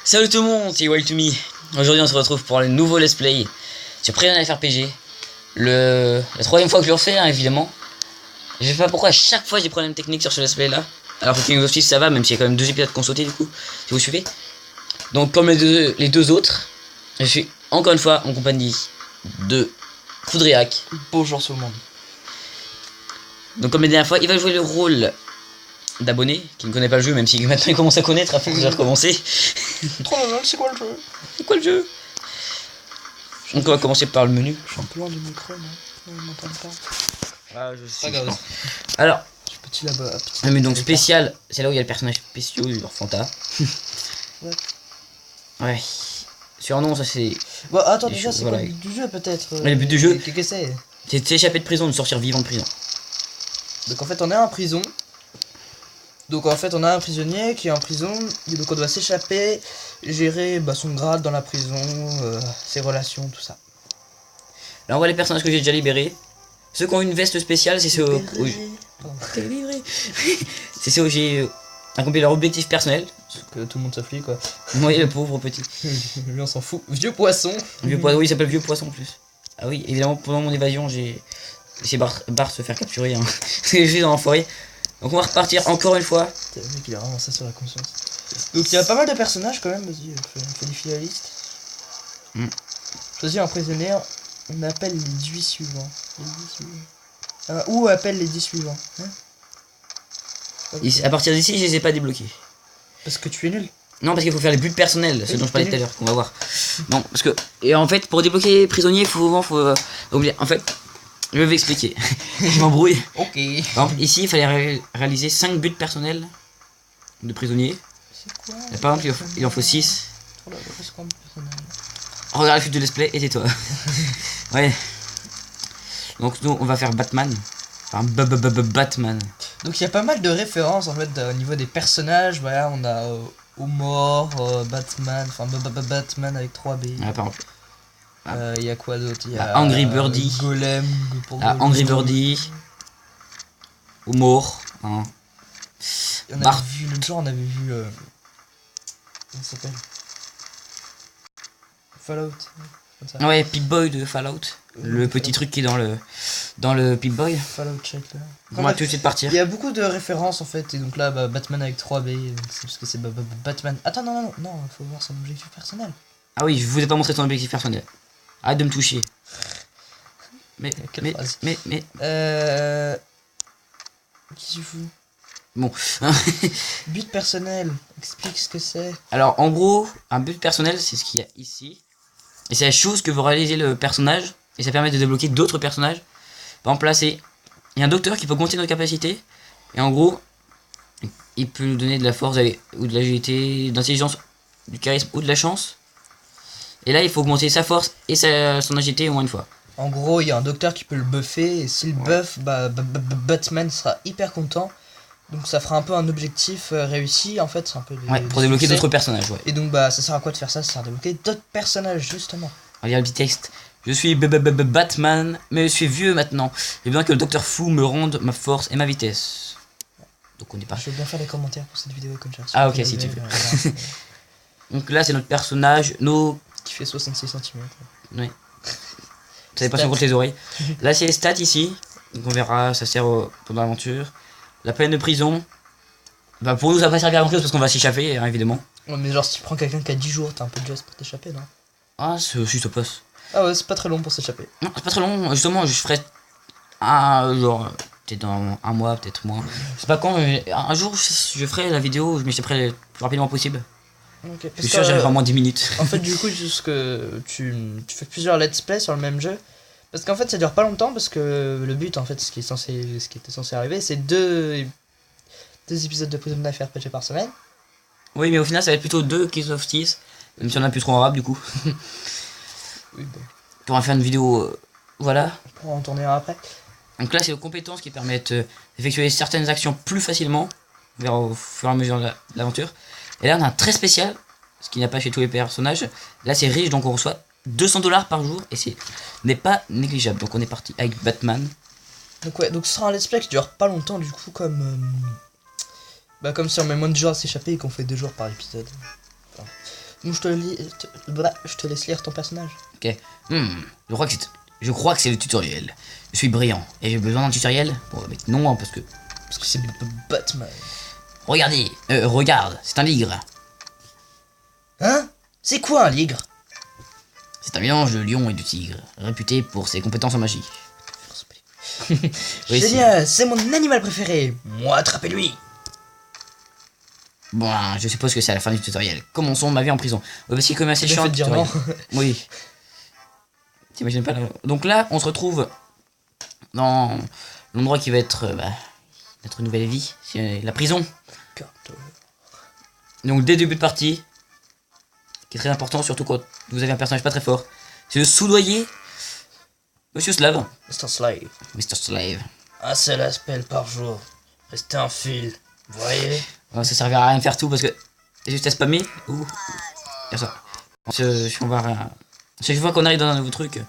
Salut tout le monde, c'est Wild2Me. Aujourd'hui on se retrouve pour le nouveau let's play sur Prison FRPG. La troisième fois que je le refais, hein, évidemment. Je sais pas pourquoi à chaque fois j'ai des problèmes techniques sur ce let's play là. Alors que King of Thieves ça va, même s'il y a quand même 2 épisodes qu'on sauté du coup, si vous suivez. Donc comme les deux autres, je suis encore une fois en compagnie de Foudriac. Bonjour tout le monde. Donc comme la dernière fois, il va jouer le rôle d'abonné, qui ne connaît pas le jeu, même si maintenant il commence à connaître, à force de recommencer. Trop normal, c'est quoi le jeu? C'est quoi le jeu? Donc on va commencer par le menu. Je suis un peu loin du micro, non? On m'entend pas. Ah, je sais. Pas grave. Alors, Je suis petit là-bas. le menu donc spécial, c'est là où il y a le personnage spéciaux, leur Fanta. Ouais. Ouais. Surnom, ça c'est. Bon, attends, Les déjà, choses, c'est voilà. quoi le but du jeu peut-être? Ouais, le but du jeu. Qu'est-ce que c'est? C'est de s'échapper de prison, de sortir vivant de prison. Donc en fait, on est en prison. Donc en fait, on a un prisonnier qui est en prison. Et donc on doit s'échapper, gérer son grade dans la prison, ses relations, tout ça. Là on voit les personnages que j'ai déjà libérés. Ceux qui ont une veste spéciale, c'est ceux où c'est ceux où j'ai accompli leur objectif personnel. Que tout le monde s'afflige quoi. Moi le pauvre petit. Lui on s'en fout. Vieux poisson. Vieux poisson, oui il s'appelle Vieux Poisson en plus. Ah oui, évidemment pendant mon évasion j'ai laissé Bart se faire capturer. Hein. Parce que je suis dans l'enfoiré. Donc on va repartir encore une fois. Le mec il a vraiment ça sur la conscience. Donc il y a pas mal de personnages quand même, vas-y, fais la liste. Choisis un prisonnier, on appelle les 18 suivants. Les 10 suivants. Ou appelle les 10 suivants. Hein À partir d'ici je les ai pas débloqués. Parce que tu es nul. Non parce qu'il faut faire les buts personnels, ce dont je parlais tout à l'heure, qu'on va voir. Non parce que. Et en fait pour débloquer prisonnier faut oublier. En fait, je vais vous expliquer. Je m'embrouille. Ok. Par exemple, ici il fallait réaliser 5 buts personnels de prisonniers. C'est quoi? Et par exemple il en faut 6. Oh là là, c'est quoi, personnel? Regarde la fuite de let's play et tais-toi. Ouais. Donc nous on va faire Batman. Enfin Batman. Donc il y a pas mal de références en fait au niveau des personnages. Voilà, on a Homor, Batman, enfin Batman avec 3B. Ah, par exemple. Il y a quoi d'autre? Il y a Angry Birdie. Golem. Pour Angry Birdie. Humour. Hein. On avait Bart. vu l'autre jour, on avait vu. Comment ça s'appelle? Fallout. Comme ça. Ouais, Pip-Boy de Fallout. Le petit truc qui est dans le Pip-Boy. Fallout check là. On va tout de suite partir. Il y a beaucoup de références en fait, et donc là, Batman avec 3B, c'est parce que c'est Batman. Attends, non, faut voir son objectif personnel. Ah oui, je vous ai pas montré ton objectif personnel. Arrête de me toucher. Mais. Quelle phrase. Mais. Qui tu fous? Bon. But personnel, explique ce que c'est. Alors, en gros, un but personnel, c'est ce qu'il y a ici. Et c'est la chose que veut réaliser le personnage. Et ça permet de débloquer d'autres personnages. Par exemple, là, il y a un docteur qui peut compter nos capacités. Et en gros, il peut nous donner de la force ou de l'agilité, de l'intelligence, du charisme ou de la chance. Et là, il faut augmenter sa force et son agilité au moins une fois. En gros, il y a un docteur qui peut le buffer, et s'il buff, Batman sera hyper content. Donc ça fera un peu un objectif réussi, en fait, c'est un peu pour débloquer d'autres personnages, ouais. Et donc ça sert à quoi de faire ça? Ça sert à débloquer d'autres personnages, justement. Regarde le petit texte. Je suis Batman, mais je suis vieux maintenant. J'ai besoin que le docteur Fou me rende ma force et ma vitesse. Donc on est parti. Je vais bien faire les commentaires pour cette vidéo comme ça. Ah ok, si tu veux. Donc là c'est notre personnage, qui fait 66 cm. Oui. Vous savez pas si on compte les oreilles. Là c'est les stats ici. Donc on verra, ça sert pendant l'aventure. La peine de prison. Bah pour nous ça va pas servir à grand chose parce qu'on va s'échapper, hein, évidemment. Ouais, mais genre si tu prends quelqu'un qui a 10 jours, t'as un peu de just pour t'échapper, non? Ah c'est aussi ça passe. Ah ouais, c'est pas très long pour s'échapper. Non, c'est pas très long, justement je ferai genre peut-être dans un mois, peut-être moins. Je sais pas quand, mais un jour je ferai la vidéo, je m'échapperai le plus rapidement possible. Okay. Je suis sûr j'arriverai en moins 10 minutes. En fait du coup juste que tu fais plusieurs let's play sur le même jeu. Parce qu'en fait ça dure pas longtemps parce que le but en fait ce qui était censé arriver c'est deux épisodes de Prison FRPG par semaine. Oui mais au final ça va être plutôt 2 King of Thieves. Même si on a plus trop en rap du coup. Oui bon. On va faire une vidéo voilà. On pourra en tourner un après. Donc là c'est les compétences qui permettent d'effectuer certaines actions plus facilement. Vers au fur et à mesure de l'aventure. Et là on a un très spécial. Ce qu'il n'y a pas chez tous les personnages. Là c'est riche donc on reçoit 200$ par jour et c'est n'est pas négligeable. Donc on est parti avec Batman. Donc ouais, donc ce sera un let's play qui dure pas longtemps du coup comme si on met moins de jours à s'échapper et qu'on fait 2 jours par épisode. Enfin, je te laisse lire ton personnage. Ok. Je crois que c'est le tutoriel. Je suis brillant. Et j'ai besoin d'un tutoriel? Bon, mais non, hein, parce que c'est Batman. Regarde, c'est un ligre. Hein? C'est quoi un ligre? C'est un mélange de lion et de tigre, réputé pour ses compétences en magie. Oui, génial, c'est mon animal préféré. Moi, attrapez-lui. Bon, je suppose que c'est à la fin du tutoriel. Commençons ma vie en prison. Ouais, parce qu'il est quand même assez J'ai chiant. fait de dire non. Oui. T'imagines pas donc là, on se retrouve dans l'endroit qui va être notre nouvelle vie. C'est la prison. Donc dès le début de partie, qui est très important, surtout quand vous avez un personnage pas très fort, c'est le soudoyer Monsieur Slave. Mr. Slave. Mr. Slave. Un seul appel par jour. Restez un fil. Vous voyez? Ça servira à rien de faire tout parce que c'est juste à spammer. Ouh. Y'a ça. Chaque fois qu'on arrive dans un nouveau truc,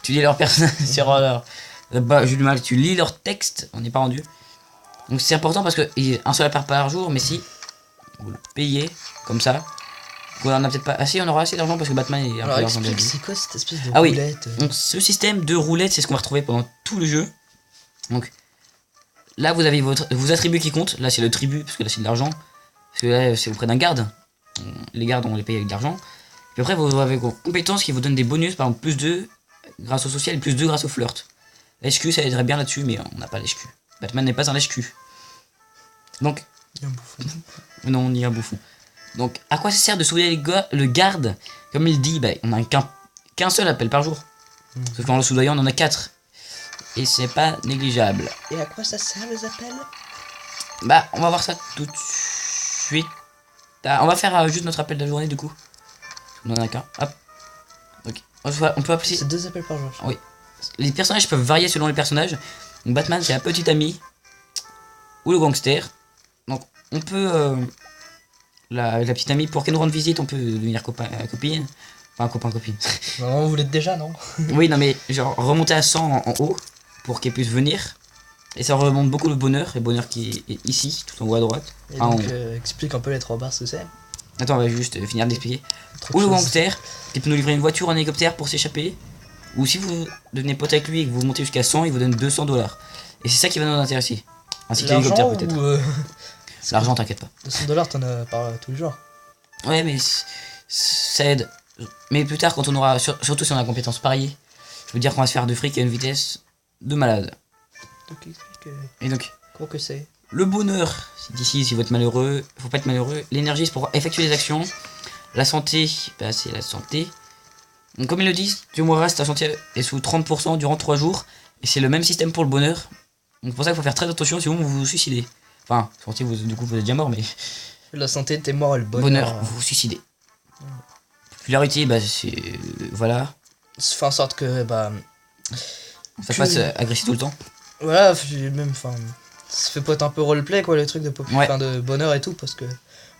tu lis leur personnage sur leur. Bah, j'ai du mal, tu lis leur texte, on n'est pas rendu. Donc c'est important parce que il y a un seul appel par jour, mais si vous le payez comme ça, on en a peut-être pas assez, on aura assez d'argent parce que Batman est un peu d'argent. C'est quoi cette espèce de roulette? Oui. Donc ce système de roulette, c'est ce qu'on va retrouver pendant tout le jeu. Donc là vous avez vos attributs qui comptent. Là c'est le tribut parce que là c'est de l'argent. Parce que là c'est auprès d'un garde. Les gardes on les paye avec de l'argent. Puis après vous avez vos compétences qui vous donnent des bonus, par exemple plus 2 grâce au social et plus 2 grâce au flirt. L'HQ ça aiderait bien là-dessus mais on n'a pas l'HQ. Batman n'est pas un HQ. Donc. Il y a un bouffon. Non, on y a un bouffon. Donc à quoi ça sert de soudoyer le garde? Comme il dit, on a qu'un seul appel par jour. Sauf qu'en le soudoyant on en a 4. Et c'est pas négligeable. Et à quoi ça sert les appels? On va voir ça tout de suite. On va faire juste notre appel de la journée du coup. On en a qu'un. Hop. Ok. On peut appeler. C'est 2 appels par jour. Oui. Les personnages peuvent varier selon les personnages. Donc Batman c'est la petite amie. Ou le gangster. Donc on peut. La petite amie, pour qu'elle nous rende visite, on peut devenir copine. Enfin, copain-copine. Non, vous l'êtes déjà, non? Oui, non, mais genre remonter à 100 en haut pour qu'elle puisse venir. Et ça remonte beaucoup le bonheur qui est ici, tout en haut à droite. Et donc, explique un peu les 3 barres, ce que c'est. Attends, on va juste finir d'expliquer. Ou le gangster, qui peut nous livrer une voiture en hélicoptère pour s'échapper. Ou si vous devenez pote avec lui et que vous montez jusqu'à 100, il vous donne $200. Et c'est ça qui va nous intéresser. Ainsi que l'hélicoptère peut-être. L'argent, t'inquiète pas. $200, t'en as par tous les jours. Ouais, mais ça aide. Mais plus tard, quand on aura, surtout si on a la compétence parier, je veux dire qu'on va se faire de fric à une vitesse de malade. Donc, explique. Et donc, quoi que c'est? Le bonheur, c'est ici, si vous êtes malheureux, faut pas être malheureux. L'énergie, c'est pour effectuer les actions. La santé, c'est la santé. Donc, comme ils le disent, tu mourras si ta santé est sous 30% durant 3 jours. Et c'est le même système pour le bonheur. Donc, c'est pour ça qu'il faut faire très attention, sinon vous vous suicidez. Enfin, santé, du coup, vous êtes déjà mort, mais. La santé, t'es mort, et le bonheur. Vous vous suicidez. Popularité, c'est. Voilà. Ça fait en sorte que, ça fasse agresser tout le temps. Voilà, même, ça fait pas être un peu roleplay, quoi, les trucs de de bonheur et tout, parce que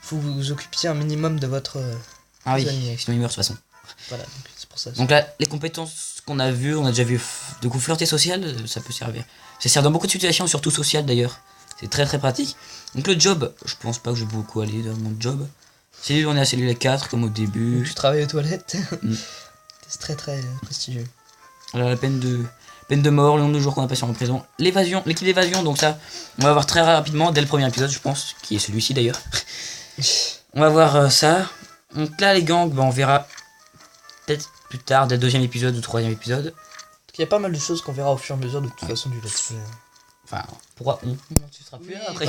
faut vous occupiez un minimum de votre. Ah oui, sinon il meurt de toute façon. Voilà, donc c'est pour ça. Donc là, les compétences qu'on a vues, on a déjà vu, de coup, flirter social, ça peut servir. Ça sert dans beaucoup de situations, surtout sociales d'ailleurs. C'est très très pratique. Donc le job, je pense pas que je vais beaucoup aller dans mon job. On est à cellule 4 comme au début. Donc, tu travailles aux toilettes. C'est très très prestigieux. Alors la peine de mort, le nombre de jours qu'on a passé en prison. L'évasion, l'équipe d'évasion, donc ça, on va voir très rapidement dès le premier épisode, je pense, qui est celui-ci d'ailleurs. On va voir ça. Donc là les gangs, on verra peut-être plus tard, dès le 2e épisode ou 3e épisode. Il y a pas mal de choses qu'on verra au fur et à mesure de toute façon du let's play. Enfin, pourquoi tu seras plus là après.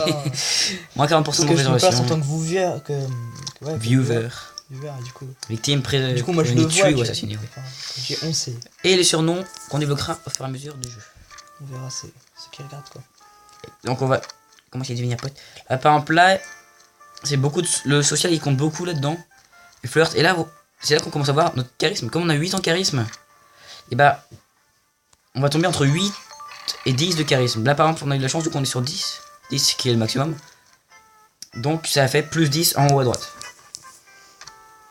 Moins 40% de réservation. En tant que viewer. Du coup. Victime du coup, moi je le vois ou assassiné. J'ai 11. Et les surnoms qu'on débloquera au fur et à mesure du jeu. On verra ceux qui regardent quoi. Donc on va commencer à devenir pote. Là, par exemple là, c'est beaucoup le social il compte beaucoup là-dedans. Le flirt. Et là, c'est là qu'on commence à voir notre charisme. Comme on a 8 en charisme, et on va tomber entre 8 et 10 de charisme. Là par exemple on a eu de la chance du coup on est sur 10 qui est le maximum. Donc ça fait plus 10 en haut à droite.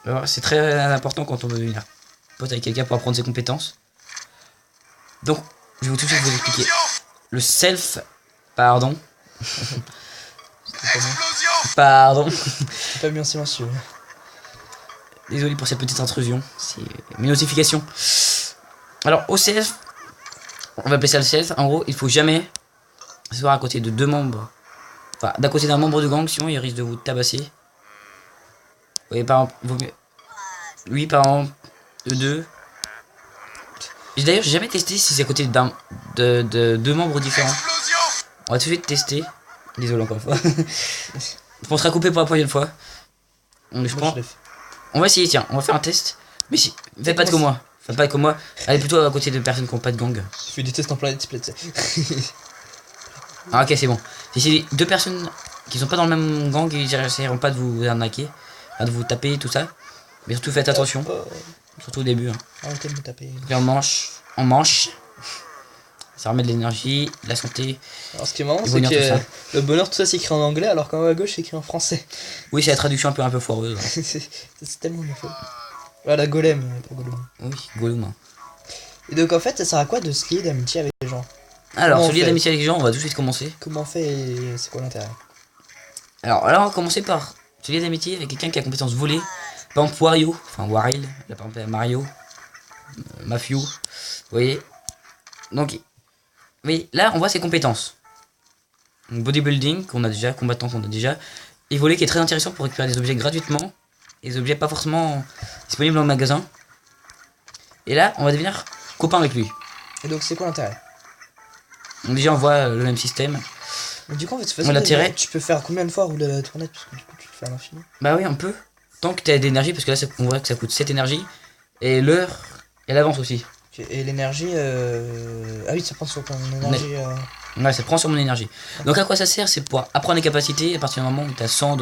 Alors, c'est très important quand on veut devenir pote avec quelqu'un pour apprendre ses compétences. Donc je vais tout de suite vous expliquer. Le self, pardon. Pardon. C'est pas bien silencieux. Désolé pour cette petite intrusion. C'est mes notifications. Alors, au self, on va appeler ça le self. En gros, il faut jamais se voir à côté de deux membres. Enfin, d'à côté d'un membre de gang, sinon il risque de vous tabasser. Vous voyez, par exemple, vaut mieux. Lui, par exemple, de deux. D'ailleurs, j'ai jamais testé si c'est à côté de deux membres différents. On va tout de suite tester. Désolé encore une fois. On sera coupé pour la prochaine fois. Donc, je prends. On va essayer, tiens, on va faire un test. Mais si, faites pas de comme moi. Faites pas comme moi. Allez plutôt à côté de personnes qui n'ont pas de gang. Je fais des tests en plein let's play, tu sais. Ah, ok, c'est bon. Si c'est deux personnes qui sont pas dans le même gang, ils n'essaieront pas de vous arnaquer, de vous taper, tout ça. Mais surtout faites attention. Surtout au début. Hein. Arrêtez de me taper. Et en manche. Ça remet de l'énergie, de la santé. Alors ce qui est marrant, c'est que le bonheur, tout ça c'est écrit en anglais, alors qu'en haut à gauche c'est écrit en français. Oui, c'est la traduction un peu foireuse. Hein. C'est tellement bien fait. Voilà, Golem, pas Gollum. Oui, Gollum. Et donc en fait, ça sert à quoi de se lier d'amitié avec les gens? Alors, se lier d'amitié avec les gens, on va tout de suite commencer. Comment on fait et c'est quoi l'intérêt? Alors là, on va commencer par se lier d'amitié avec quelqu'un qui a compétence volée. Par exemple, Wario, enfin Waril, là par exemple Mario, Mafio, vous voyez. Donc, oui, là on voit ses compétences. Donc, bodybuilding qu'on a déjà, combattant qu'on a déjà, et voler qui est très intéressant pour récupérer des objets gratuitement, et des objets pas forcément disponibles dans le magasin. Et là, on va devenir copain avec lui. Et donc c'est quoi l'intérêt? Donc déjà on voit le même système. Mais du coup en fait c'est facile. Tu peux faire combien de fois rouler la tournette parce que du coup tu te fais à l'infini? Bah oui, on peut. Tant que t'as d'énergie, parce que là on voit que ça coûte 7 énergie. Et l'heure, elle avance aussi. Et l'énergie, ah oui, ça prend sur ton énergie. Ouais, ça prend sur mon énergie. Donc à quoi ça sert? C'est pour apprendre les capacités à partir du moment où t'as 100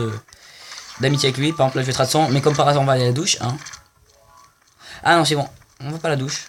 d'amitié avec lui. Par exemple là je vais être à 100, mais comme par hasard on va aller à la douche. Hein. Ah non c'est bon, on va pas à la douche.